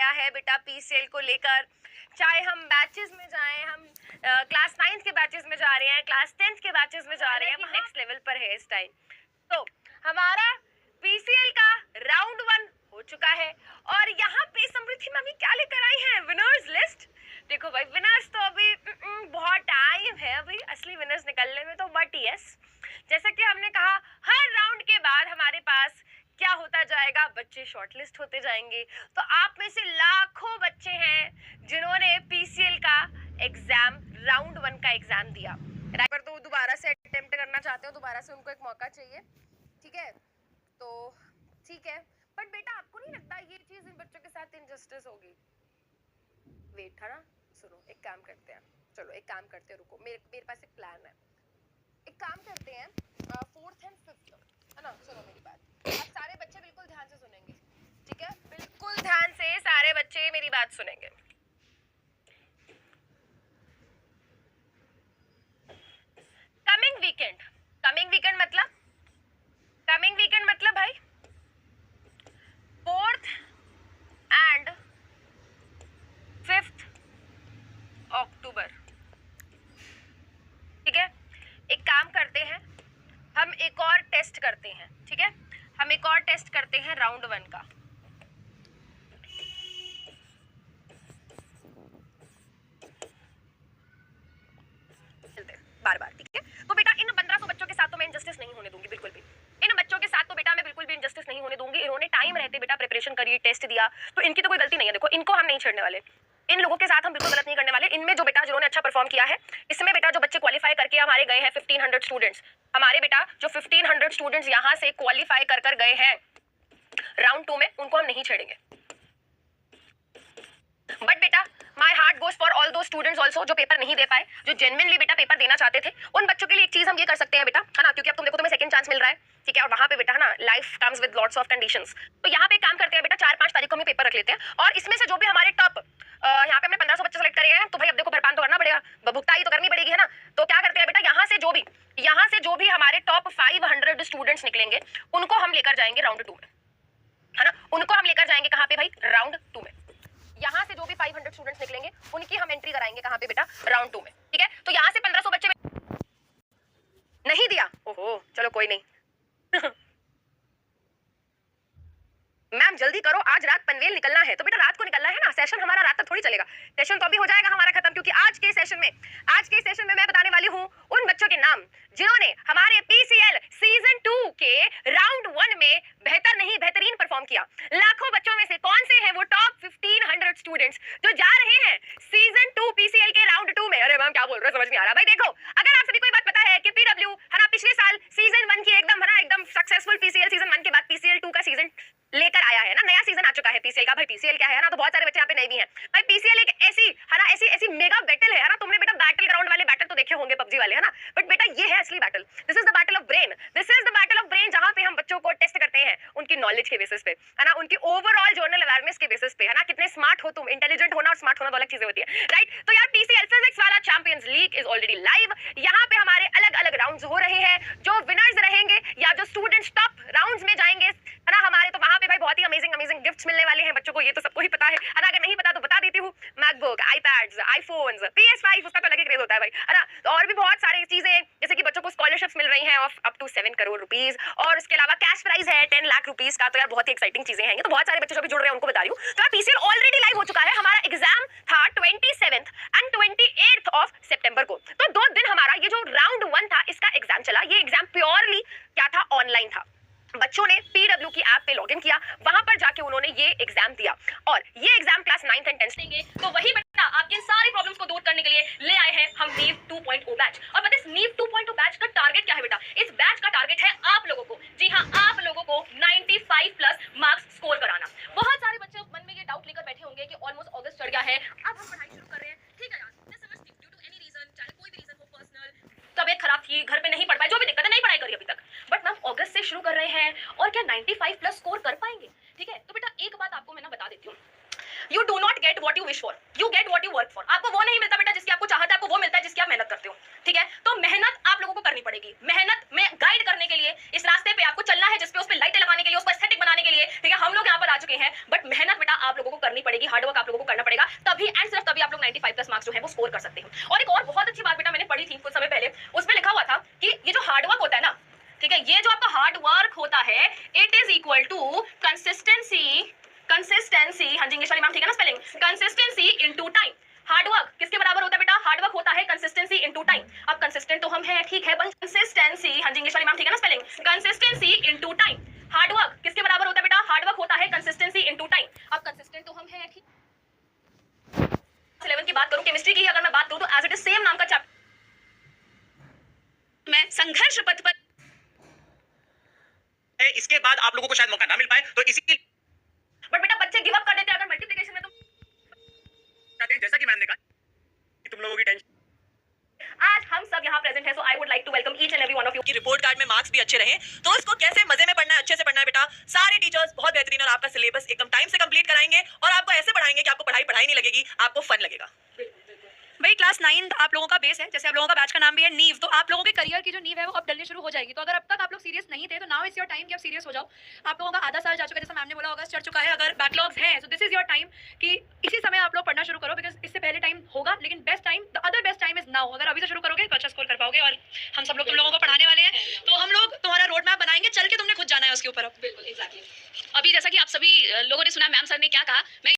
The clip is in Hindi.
आया है बेटा पीसीएल को लेकर। चाहे हम बैचेस में जाएं, हम क्लास 9th के बैचेस में जा रहे हैं, क्लास 10th के बैचेस में जा रहे हैं, नेक्स्ट लेवल पर है इस टाइम। तो हमारा पीसीएल का राउंड 1 हो चुका है और यहाँ पे समृद्धि मम्मी क्या लेकर आई हैं? Winners list. देखो भाई, विनर्स तो अभी बहुत टाइम है अभी असली विनर्स निकलने में, तो बट यस, जैसा कि हमने कहा हर राउंड के बाद हमारे पास क्या होता जाएगा, बच्चे शॉर्टलिस्ट होते जाएंगे। तो आप में से लाखों बच्चे हैं जिन्होंने पीसीएल का एग्जाम राउंड 1 का एग्जाम दिया, पर तो दोबारा से अटेम्प्ट करना चाहते हो, दोबारा से उनको एक मौका चाहिए, ठीक है? तो ठीक है, बट बेटा आपको नहीं लगता ये चीज इन बच्चों के साथ इनजस्टिस होगी? वेट, है ना, सुनो, एक काम करते हैं, चलो एक काम करते हैं, रुको, मेरे पास एक प्लान है। एक काम करते हैं, 4th and 5th, है ना, सुनो मेरी बात, अब सारे बच्चे बिल्कुल ध्यान से सुनेंगे, ठीक है? बिल्कुल ध्यान से सारे बच्चे मेरी बात सुनेंगे। कमिंग वीकेंड मतलब भाई 4th and 5th अक्टूबर, ठीक है? एक काम करते हैं, हम एक और टेस्ट करते हैं, ठीक है? हम एक और टेस्ट करते हैं राउंड 1 का। बार-बार, ठीक है? तो बेटा इन 1500 बच्चों के साथ तो मैं इनजस्टिस नहीं होने दूंगी, बिल्कुल भी। इन बच्चों के साथ तो बेटा मैं बिल्कुल भी इनजस्टिस नहीं होने दूंगी। इन्होंने टाइम रहते बेटा प्रिपरेशन करी, टेस्ट दिया, तो इनकी तो कोई गलती नहीं है। देखो, इनको हम नहीं छेड़ने वाले, इन लोगों के साथ हम बिल्कुल गलत नहीं करने वाले। इनमें जो बेटा जिन्होंने अच्छा परफॉर्म किया है, इसमें बेटा जो बच्चे क्वालिफाई करके हमारे गए हैं 1500 स्टूडेंट्स, हमारे बेटा जो 1500 स्टूडेंट्स यहाँ से क्वालिफाई कर गए हैं राउंड 2 में, उनको हम नहीं छेड़ेंगे। बट बेटा my heart goes for all दो स्टूडेंट्स ऑल्सो जो पेपर नहीं दे पाए, जो जेन्युइनली बेटा पेपर देना चाहते थे, उन बच्चों के लिए एक चीज हम ये कर सकते हैं बेटा, है ना, क्योंकि अब तुम देखो तुम्हें सेकंड चांस मिल रहा है, ठीक है? और वहां पे बेटा, है ना, life comes with lots of conditions. तो यहाँ पे काम करते हैं बेटा, 4-5 तारीख को हम पेपर रख लेते हैं और इसमें से जो भी हमारे टॉप, यहाँ पे हमने 1500 बच्चे सेलेक्ट करे हैं, तो भाई अब देखो भरपान तो करना पड़ेगा, भुगताई तो करनी पड़ेगी, है ना? तो क्या करते हैं बेटा, यहाँ से जो भी हमारे टॉप 500 स्टूडेंट्स निकलेंगे, उनको हम लेकर जाएंगे राउंड 2 में, है ना? उनको हम लेकर जाएंगे कहाँ पे भाई? राउंड 2 में। यहाँ से जो भी 500 स्टूडेंट्स निकलेंगे, उनकी हम एंट्री कराएंगे कहाँ पे बेटा? राउंड 2 में, ठीक है? तो यहाँ से 1500 बच्चे नहीं दिया, ओहो, चलो कोई नहीं मैम जल्दी करो, आज रात पनवेल निकलना है। तो बेटा रात को निकलना है ना, सेशन हमारा रात तक थोड़ी चलेगा, सेशन तो अभी हो जाएगा हमारा खत्म, क्योंकि आज के सेशन में मैं बताने वाली हूँ उन बच्चों के नाम जिन्होंने हमारे पीसीएल सीजन 2 के राउंड 1 में बेहतरीन परफॉर्म किया। लाखों बच्चों में से कौन से हैं वो टॉप 1500 स्टूडेंट्स जो जा रहे हैं सीजन 2 पीसीएल के राउंड 2 में? अरे मैम क्या बोल रहे हो, समझ नहीं आ रहा। भाई देखो, अगर आप सभी को बात पता है कि पीडब्ल्यू, है ना, पिछले साल सीजन 1 की एकदम सक्सेसफुल पीसीएल सीजन 1 के बाद पीसीएल 2 का सीजन लेकर आया है ना, नया सीजन आ चुका है पीसीएल का। भाई पीसीएल क्या है ना, तो बहुत सारे बच्चे यहाँ पे नहीं भी हैं। भाई पीसीएल एक ऐसी, है ना, ऐसी मेगा बैटल है ना, तुमने बेटा बैटल ग्राउंड वाले बैटल तो देखे होंगे पबजी वाले, है ना, बट बेटा ये है असली battle. This is the battle of brain, जहां पे हम बच्चों को टेस्ट करते हैं उनकी नॉलेज के बेसिस पे, है ना, उनकी ओवरऑल जर्नल अवेयरनेस के बेसिस पे, है ना, कितने स्मार्ट हो तुम। इंटेलिजेंट होना और स्मार्ट होना दो अलग चीजें होती है, राइट? तो यार पीसीएल फिजिक्स वाला champions league is already live. यहाँ पे हमारे अलग अलग राउंड्स हो रहे हैं, जो विनर्स रहेंगे या जो स्टूडेंट्स टॉप राउंड्स में जाएंगे, है ना, हमारे, तो वहां पे भाई बहुत ही अमेजिंग गिफ्ट्स मिलने वाले हैं बच्चों को, ये तो सबको ही पता है। अगर नहीं पता तो बता देती हूँ, मैकबुक, आईपैड्स, आईफोन्स, PS5, उसका तो अलग ही क्रेज होता है भाई, है ना। तो और भी बहुत सारी चीजें, जैसे कि बच्चों को स्कॉलरशिप्स मिल रही हैं of up to 7 crore rupees, और उसके अलावा कैश प्राइज है 10 लाख रुपीस का। तो यार बहुत ही एक्साइटिंग चीजें हैं ये, तो बहुत सारे बच्चे जो भी जुड़ रहे हैं उनको बता रही हूँ। तो यार पीसीएल ऑलरेडी लाइव हो चुका है। हमारा एग्जाम था 27th एंड 28th ऑफ सितंबर को। तो 2 दिन हमारा ये जो राउंड 1 था इसका एग्जाम चला। ये एग्जाम प्योरली क्या था? ऑनलाइन था। बच्चों ने पीडब्ल्यू की ऐप पे लॉगिन किया, वहां पर जाके उन्होंने ये एग्जाम दिया, और ये exam class 9th and 10th देंगे। तो वही बेटा आपके इन सारी प्रॉब्लम्स को दूर करने के लिए ले आए हैं हम नीव 2.0 बैच। और पता है नीव 2.0 बैच का टारगेट क्या है बेटा? इस बैच का टारगेट है आप लोगों को, जी हाँ, आप लोगों को 95 प्लस मार्क्स स्कोर कराना। बहुत सारे बच्चे मन में ये डाउट लेकर बैठे होंगे कि ऑलमोस्ट अगस्त चढ़ गया है, अब हम पढ़ाई शुरू कर रहे हैं, ठीक है यार, ड्यू टू एनी रीजन, चाहे कोई भी रीजन हो, पर्सनल, तबीयत खराब थी, घर पे नहीं पढ़ पाए, जो भी दिक्कत है, नहीं पढ़ाई करी अभी तक, बट मैम अगस्त से शुरू कर रहे हैं और क्या 95 प्लस स्कोर कर पाएंगे? ठीक है, तो बेटा एक बात आपको मैं ना बता देती हूँ, you do not get what you wish for, you get what you work for. आपको वो नहीं मिलता बेटा जिसकी आपको चाहत है, आपको वो मिलता है जिसकी आप मेहनत करते हो, ठीक है? तो मेहनत आप लोगों को करनी पड़ेगी। मेहनत में गाइड करने के लिए इस रास्ते पे आपको चलना है, जिसपे उस पे लाइटें लगाने के लिए, उसको एस्थेटिक बनाने के लिए, ठीक है, हम लोग यहाँ पर आ चुके हैं, बट मेहनत बेटा आप लोगों को करनी पड़ेगी, हार्ड वर्क आप लोगों को करना पड़ेगा, तभी एंड सिर्फ तभी आप लोग 95 प्लस मार्क्स जो है वो स्कोर कर सकते हैं। और एक और बहुत अच्छी बात बेटा मैंने पढ़ी थी कुछ समय पहले, उसमें लिखा हुआ था कि ये जो हार्ड वर्क होता है ना, ठीक है, ये जो आपका हार्ड वर्क होता है it is equal to consistency, हाँ जी इंग्लिश वाली मैम ठीक है ना spelling, consistency into time. Hard work किसके बराबर होता है बेटा? हार्ड वर्क होता है कंसिस्टेंसी इनटू टाइम। अब कंसिस्टेंट तो हम हैं, ठीक है, बट कंसिस्टेंसी, हाँ जी इंग्लिश वाली मैम ठीक है ना spelling, consistency into time. Hard work किसके बराबर होता है बेटा? हार्ड वर्क होता है कंसिस्टेंसी इनटू टाइम। अब कंसिस्टेंट तो हम हैं, ठीक। 11 की बात करूं, केमिस्ट्री की अगर मैं बात करूं तो एज इट इज सेम नाम का चैप्टर मैं संघर्ष पथ पर, इसके बाद आप लोगों को शायद मौका ना मिल पाए, तो इसी के बट बेटा बच्चे गिव अप कर देते हैं अगर मल्टीप्लिकेशन में। तो जैसा कि मैम ने कहा कि तुम लोगों की टेंशन आज हम सब यहाँ प्रेजेंट हैं, so I would like to welcome each and every one of you. कि रिपोर्ट कार्ड में मार्क्स भी अच्छे रहे, तो इसको कैसे मजे में पढ़ना है, अच्छे से पढ़ना है बेटा। सारे टीचर्स बहुत बेहतरीन और आपका सिलेबस एकदम टाइम से कंप्लीट कराएंगे और आपको ऐसे पढ़ाएंगे कि आपको पढ़ाई नहीं लगेगी, आपको फन लगेगा। भाई क्लास 9 आप लोगों का बेस है, जैसे आप लोगों का बैच का नाम भी है नींव, तो आप लोगों के करियर की जो नींव है वो अब डलनी शुरू हो जाएगी। तो अगर अब तक आप लोग सीरियस नहीं थे तो नाउ इज योर टाइम कि आप सीरियस हो जाओ। आप लोगों का आधा साल जा चुका है, जैसा मैम ने बोला अगस्त चढ़ चुका है, अगर बैकलॉग्स हैं so this is your time कि इसी समय आप लोग पढ़ना शुरू करो, बिकॉज इससे पहले टाइम होगा, लेकिन best time, the other best time is now. अगर अभी से शुरू करोगे तो अच्छा स्कोर कर पाओगे और हम सब लोग तुम लोगों को पढ़ाने वाले हैं, तो हम लोग तुम्हारा रोड मैप बनाएंगे, चल के तुमने खुद जाना है उसके ऊपर। अब बिल्कुल एग्जैक्टली। अभी जैसा कि आप सभी लोगों ने सुना मैम सर ने क्या कहा, मैं